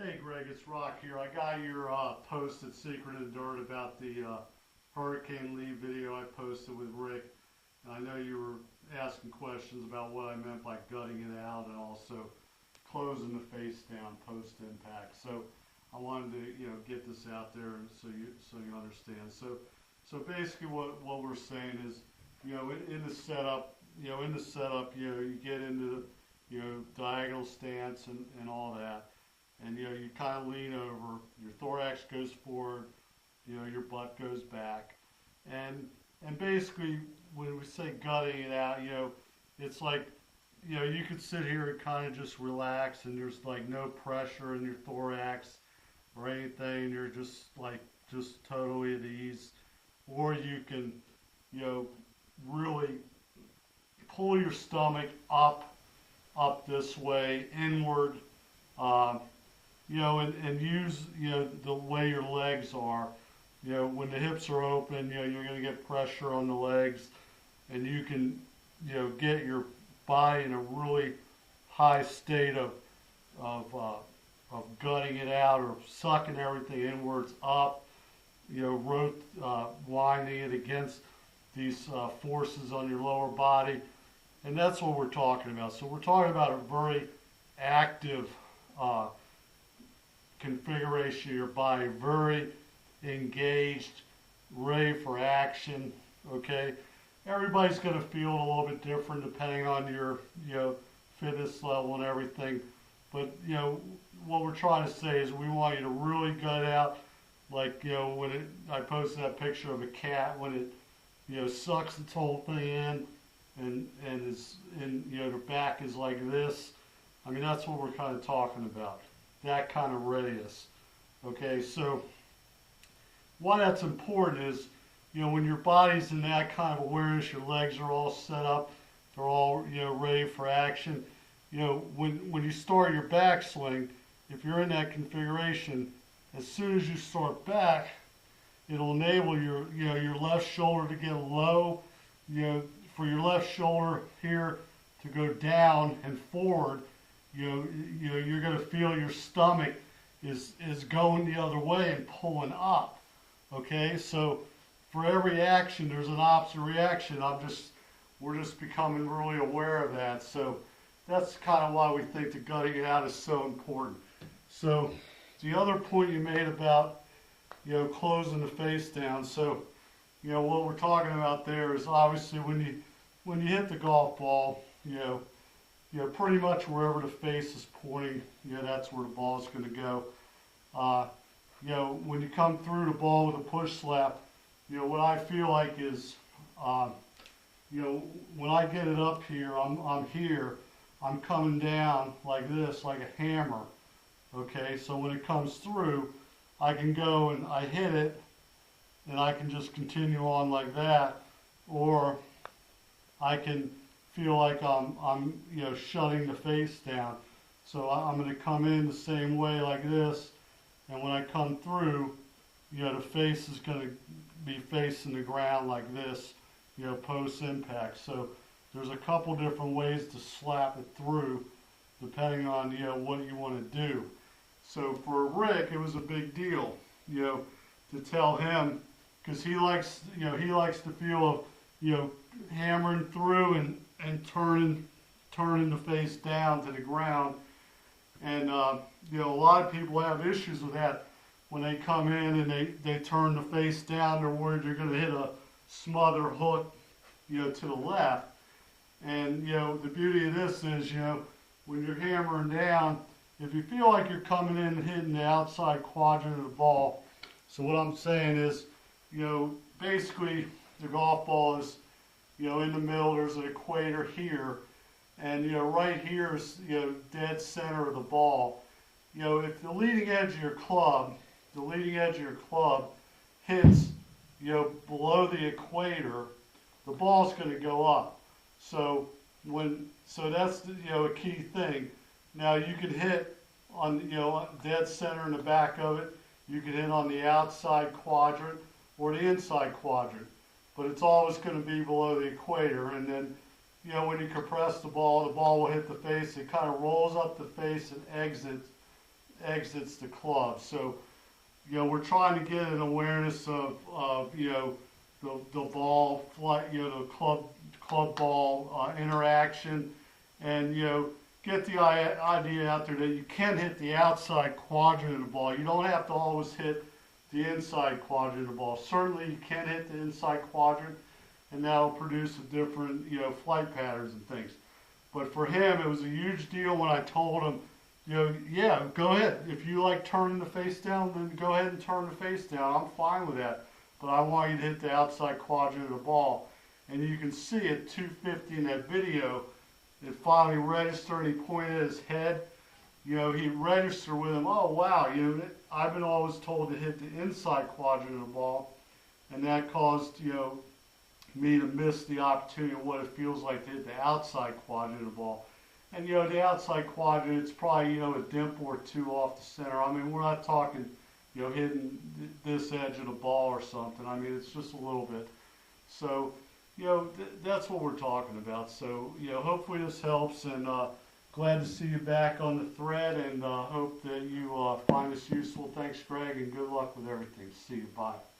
Hey Greg, it's Rock here. I got your post at Secret and Dirt about the Hurricane Lee video I posted with Rick. And I know you were asking questions about what I meant by gutting it out and also closing the face down post impact. So I wanted to, get this out there and so you understand. So basically what we're saying is, in the setup, you get into the, diagonal stance and all that. And you kind of lean over, your thorax goes forward, your butt goes back. And basically when we say gutting it out, it's like, you could sit here and kind of just relax and there's like no pressure in your thorax or anything. You're just totally at ease. Or you can, really pull your stomach up this way, inward, and use, the way your legs are. When the hips are open, you're going to get pressure on the legs, and you can, get your body in a really high state of gutting it out or sucking everything inwards up, winding it against these forces on your lower body. And that's what we're talking about. So we're talking about a very active configuration of your body, very engaged, ready for action. Okay, everybody's going to feel it a little bit different depending on your fitness level and everything. But what we're trying to say is we want you to really gut out, like when I posted that picture of a cat when it sucks its whole thing in and the back is like this. I mean, that's what we're kind of talking about. That kind of readiness. Okay, so why that's important is, when your body's in that kind of awareness, your legs are all set up, they're all, ready for action. When you start your backswing, if you're in that configuration, as soon as you start back, it'll enable your, your left shoulder to get low, for your left shoulder here to go down and forward. You're going to feel your stomach is going the other way and pulling up. Okay, so for every action, there's an opposite reaction. We're just becoming really aware of that. So that's kind of why we think the gutting it out is so important. So the other point you made about, closing the face down. So, what we're talking about there is obviously when you hit the golf ball, pretty much wherever the face is pointing, that's where the ball is going to go. When you come through the ball with a push slap, what I feel like is, when I get it up here, I'm here, I'm coming down like this, like a hammer. Okay, so when it comes through, I can go and I hit it, and I can just continue on like that, or I can feel like I'm shutting the face down. So I'm going to come in the same way like this, and when I come through, the face is going to be facing the ground like this, post impact. So there's a couple different ways to slap it through, depending on what you want to do. So for Rick, it was a big deal, to tell him, because he likes to feel of, hammering through and turning the face down to the ground. And a lot of people have issues with that when they come in and they turn the face down. They're worried you're going to hit a smother hook, to the left. And the beauty of this is, when you're hammering down, if you feel like you're coming in and hitting the outside quadrant of the ball, so what I'm saying is, basically the golf ball is, in the middle, there's an equator here, and right here is dead center of the ball. If the leading edge of your club, hits below the equator, the ball's going to go up. So that's a key thing. Now you could hit on dead center in the back of it. You could hit on the outside quadrant or the inside quadrant, but it's always going to be below the equator. And then when you compress the ball will hit the face. It kind of rolls up the face and exits the club. So, you know, we're trying to get an awareness of you know, the ball flight, you know, the club ball interaction, and, you know, get the idea out there that you can hit the outside quadrant of the ball. You don't have to always hit the inside quadrant of the ball. Certainly you can hit the inside quadrant, and that'll produce a different, you know, flight patterns and things. But for him, it was a huge deal when I told him, you know, yeah, go ahead. If you like turning the face down, then go ahead and turn the face down. I'm fine with that. But I want you to hit the outside quadrant of the ball. And you can see at 250 in that video, it finally registered, and he pointed at his head. You know, he registered with him, oh wow, you know, I've been always told to hit the inside quadrant of the ball. And that caused, you know, me to miss the opportunity of what it feels like to hit the outside quadrant of the ball. And, you know, the outside quadrant, it's probably, you know, a dimple or two off the center. I mean, we're not talking, you know, hitting this edge of the ball or something. I mean, it's just a little bit. So, you know, that's what we're talking about. So, you know, hopefully this helps, and glad to see you back on the thread, and hope that you find this useful. Thanks, Greg, and good luck with everything. See you. Bye.